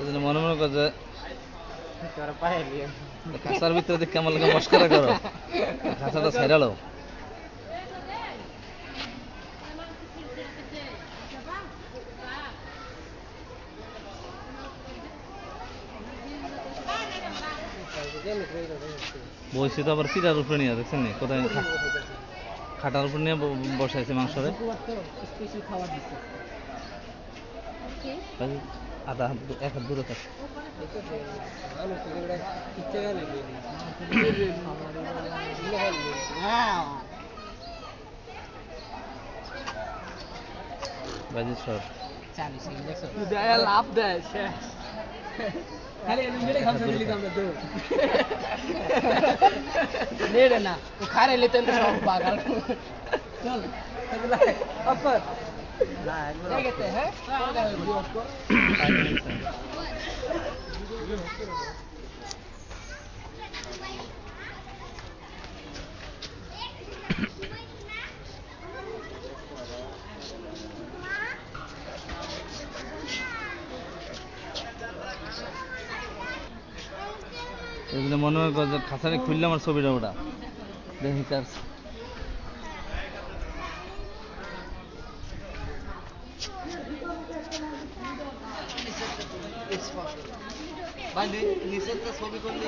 মনে মনে করে যে খাঁচার ভিতরে দেখে আমার লোকে মস্করা করো, খাঁচাটা ছাইড়ালো। বলছি তো আবার পিঠার উপরে নিয়ে দেখছেন নি কোথায় খাটার উপর নিয়ে বসাইছে মাংসরে। আধা হাত এক হাত দূরে থাকে। বাজির সর লাভ দেয় খালি এলিমিনেট খামসা দিলি আমরা তো নেড়ে না ও খারে লেতেন সব পাগল চল এগুলা অফার না একবার দেখতে হ্যাঁ এগুলো মনে হয় যে খাঁচারে খুললে আমার ছবিটা ওটা দেখি কার নিচের ছবি করলে